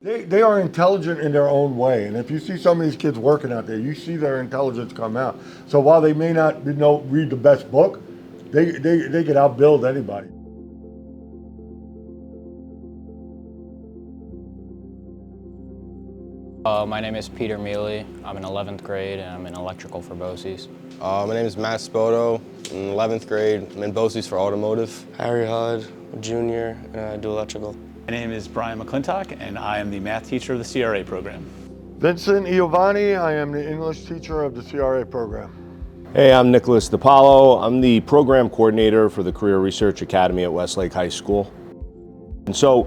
They are intelligent in their own way, and if you see some of these kids working out there, you see their intelligence come out. So while they may not read the best book, they can outbuild anybody. My name is Peter Mealy. I'm in 11th grade and I'm in electrical for BOCES. My name is Matt Spoto. I'm in 11th grade. I'm in BOCES for automotive. Harry Hudd, a junior, and I do electrical. My name is Brian McClintock, and I am the math teacher of the CRA program. Vincent Iovani, I am the English teacher of the CRA program. Hey, I'm Nicholas DiPaolo. I'm the program coordinator for the Career Research Academy at Westlake High School. And so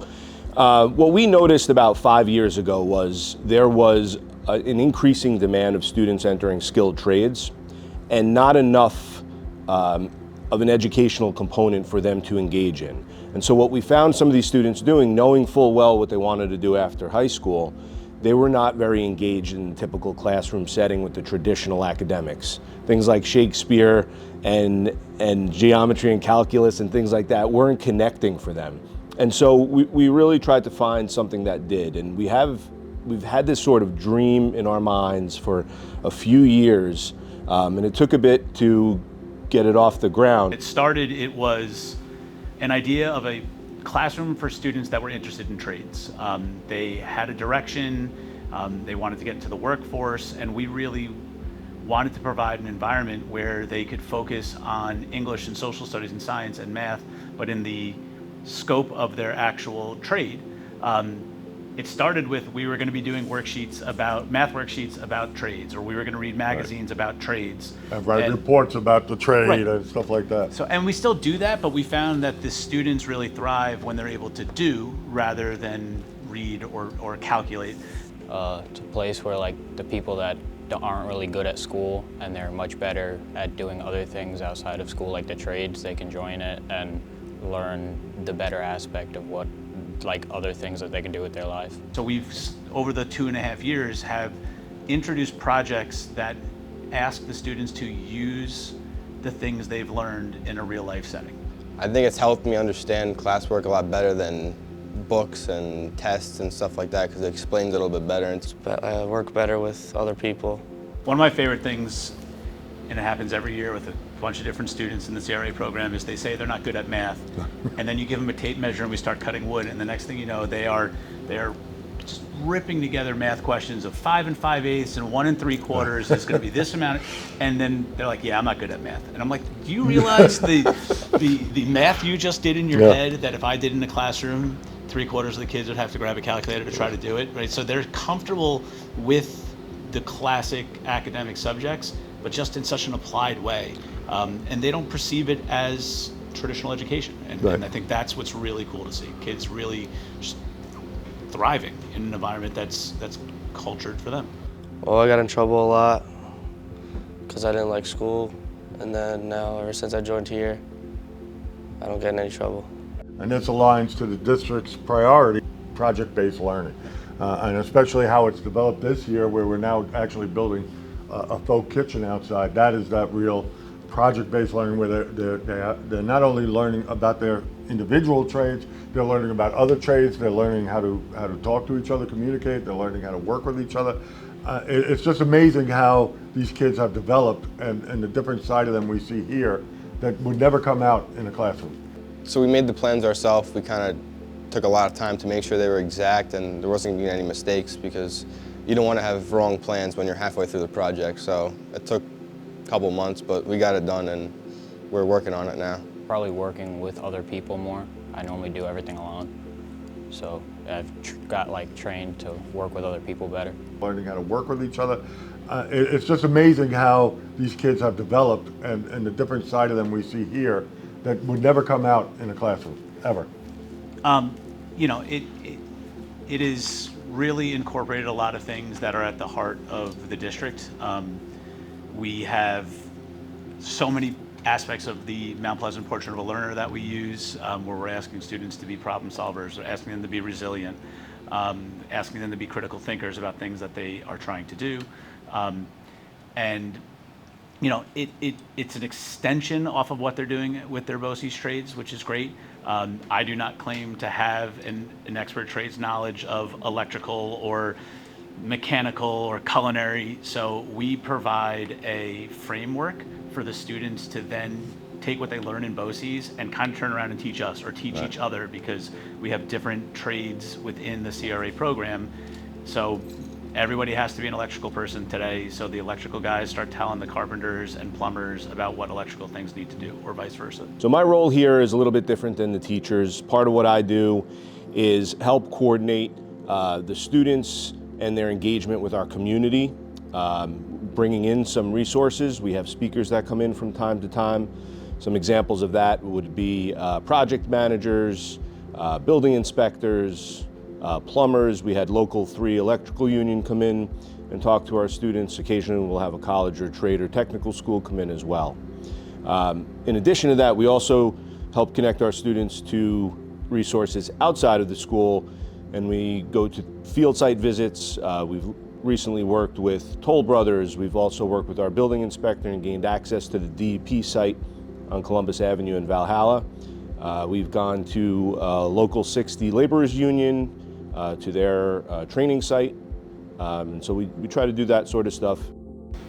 what we noticed about 5 years ago was there was an increasing demand of students entering skilled trades and not enough of an educational component for them to engage in. And so what we found some of these students doing, knowing full well what they wanted to do after high school, they were not very engaged in the typical classroom setting with the traditional academics. Things like Shakespeare and geometry and calculus and things like that weren't connecting for them. And so we really tried to find something that did. And we've had this sort of dream in our minds for a few years, and it took a bit to get it off the ground. It was an idea of a classroom for students that were interested in trades. They had a direction, they wanted to get into the workforce, and we really wanted to provide an environment where they could focus on English and social studies and science and math, but in the scope of their actual trade. It started with we were going to be doing math worksheets about trades, or we were going to read magazines about trades. And write reports about the trade and stuff like that. So, and we still do that, but we found that the students really thrive when they're able to do rather than read or calculate. It's a place where like the people that aren't really good at school and they're much better at doing other things outside of school, like the trades, they can join it and learn the better aspect of what other things that they can do with their life. So we've, over the 2.5 years, have introduced projects that ask the students to use the things they've learned in a real life setting. I think it's helped me understand classwork a lot better than books and tests and stuff like that because it explains it a little bit better. I work better with other people. One of my favorite things, and it happens every year with a bunch of different students in the CRA program, is they say they're not good at math, and then you give them a tape measure and we start cutting wood, and the next thing you know, they are just ripping together math questions of 5 5/8 and 1 3/4 is going to be this amount, and then they're like, yeah, I'm not good at math. And I'm like, do you realize the math you just did in your head that if I did in a classroom, 3/4 of the kids would have to grab a calculator to try to do it, right? So they're comfortable with the classic academic subjects, but just in such an applied way. And they don't perceive it as traditional education. And I think that's what's really cool to see. Kids really just thriving in an environment that's cultured for them. Well, I got in trouble a lot because I didn't like school. And then now, ever since I joined here, I don't get in any trouble. And this aligns to the district's priority, project-based learning. And especially how it's developed this year, where we're now actually building a folk kitchen outside. That is that real project-based learning where they're not only learning about their individual trades, they're learning about other trades, they're learning how to talk to each other, communicate, they're learning how to work with each other. It's just amazing how these kids have developed and the different side of them we see here that would never come out in a classroom. So we made the plans ourselves. We kind of took a lot of time to make sure they were exact and there wasn't going to be any mistakes because you don't want to have wrong plans when you're halfway through the project. So it took a couple months, but we got it done and we're working on it now. Probably working with other people more. I normally do everything alone. So I've got trained to work with other people better. Learning how to work with each other. It's just amazing how these kids have developed and the different side of them we see here that would never come out in a classroom, ever. It is really incorporated a lot of things that are at the heart of the district. We have so many aspects of the Mount Pleasant Portrait of a Learner that we use, where we're asking students to be problem solvers, or asking them to be resilient, asking them to be critical thinkers about things that they are trying to do. It's an extension off of what they're doing with their BOCES trades, which is great, I do not claim to have an expert trades knowledge of electrical or mechanical or culinary, so we provide a framework for the students to then take what they learn in BOCES and kind of turn around and teach us or teach each other, because we have different trades within the CRA program. So everybody has to be an electrical person today, so the electrical guys start telling the carpenters and plumbers about what electrical things need to do, or vice versa. So my role here is a little bit different than the teachers. Part of what I do is help coordinate the students and their engagement with our community, bringing in some resources. We have speakers that come in from time to time. Some examples of that would be project managers, building inspectors, plumbers. We had Local 3 Electrical Union come in and talk to our students. Occasionally we'll have a college or trade or technical school come in as well. In addition to that, we also help connect our students to resources outside of the school, and we go to field site visits. We've recently worked with Toll Brothers. We've also worked with our building inspector and gained access to the DEP site on Columbus Avenue in Valhalla. We've gone to Local 60 Laborers Union, to their training site. And so we try to do that sort of stuff.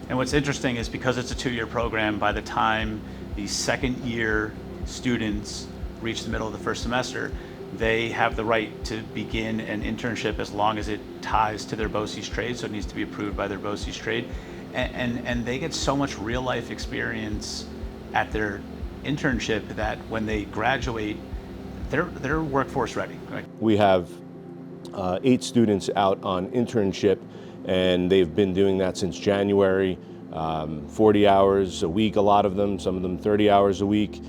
And what's interesting is, because it's a 2-year program, by the time the second year students reach the middle of the first semester, they have the right to begin an internship as long as it ties to their BOCES trade, so it needs to be approved by their BOCES trade. And they get so much real life experience at their internship that when they graduate, they're workforce ready. Right? We have 8 students out on internship, and they've been doing that since January, 40 hours a week, a lot of them, some of them 30 hours a week,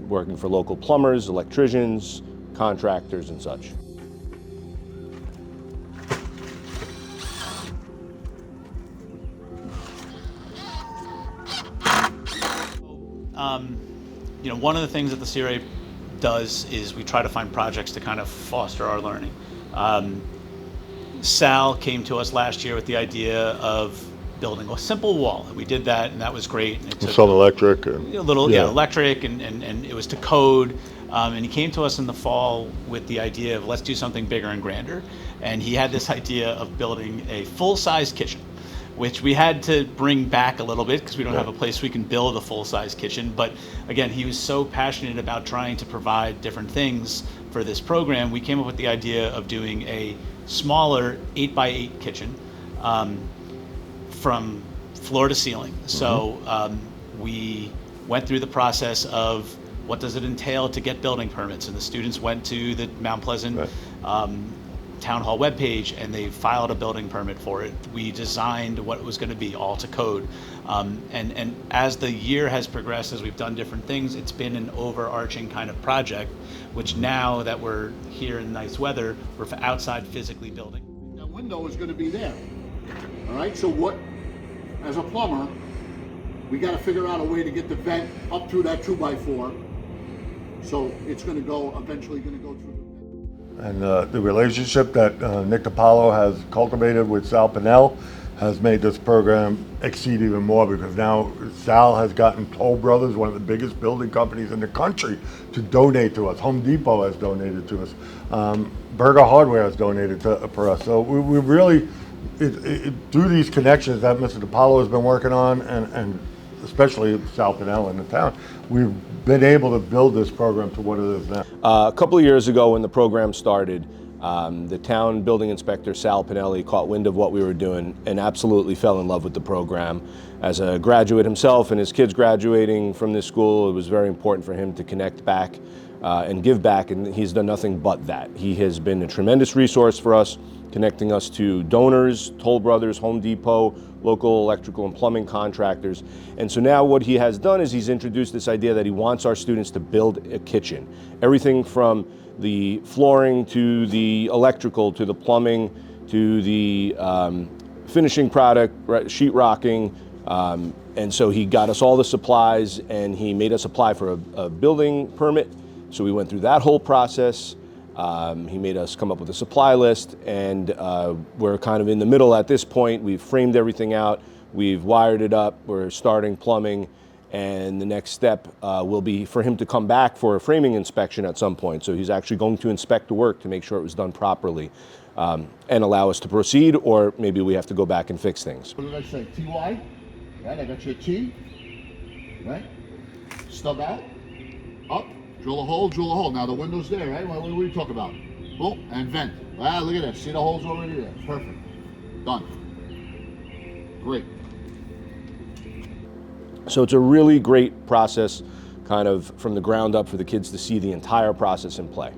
working for local plumbers, electricians, contractors, and such. You know, one of the things that the CRA does is we try to find projects to kind of foster our learning. Sal came to us last year with the idea of building a simple wall. We did that, and that was great. And it took Some electric. And, a little electric, and it was to code. And he came to us in the fall with the idea of, let's do something bigger and grander. And he had this idea of building a full-size kitchen, which we had to bring back a little bit because we don't have a place we can build a full-size kitchen. But again, he was so passionate about trying to provide different things for this program, we came up with the idea of doing a smaller 8x8 kitchen from floor to ceiling. So we went through the process of what does it entail to get building permits, and the students went to the Mount Pleasant Town Hall webpage and they filed a building permit for it. We designed what it was going to be, all to code. And as the year has progressed, as we've done different things, it's been an overarching kind of project, which now that we're here in nice weather, we're outside physically building. That window is going to be there. All right, so what, as a plumber, we got to figure out a way to get the vent up through that 2x4. So it's going to go, eventually going to go through. And the relationship that Nick DiPaolo has cultivated with Sal Pinnell has made this program exceed even more, because now Sal has gotten Toll Brothers, one of the biggest building companies in the country, to donate to us. Home Depot has donated to us. Berger Hardware has donated for us. So we really, through these connections that Mr. DiPaolo has been working on, and especially Sal Pinnell in the town, we've been able to build this program to what it is now. A couple of years ago when the program started, the town building inspector, Sal Pinelli, caught wind of what we were doing and absolutely fell in love with the program. As a graduate himself and his kids graduating from this school, it was very important for him to connect back and give back, and he's done nothing but that. He has been a tremendous resource for us, connecting us to donors, Toll Brothers, Home Depot, local electrical and plumbing contractors. And so now what he has done is he's introduced this idea that he wants our students to build a kitchen. Everything from the flooring to the electrical to the plumbing to the finishing product, sheetrocking. And so he got us all the supplies and he made us apply for a building permit. So we went through that whole process. He made us come up with a supply list, and we're kind of in the middle at this point. We've framed everything out, we've wired it up, we're starting plumbing, And the next step will be for him to come back for a framing inspection at some point. So he's actually going to inspect the work to make sure it was done properly and allow us to proceed, or maybe we have to go back and fix things. What did I say? TY? Right, I got your T. Right? Stub out. Up. Drill a hole. Now the window's there, right? What are we talking about? Oh, and vent. Ah, look at that. See the holes already there. Perfect. Done. Great. So it's a really great process, kind of from the ground up, for the kids to see the entire process in play.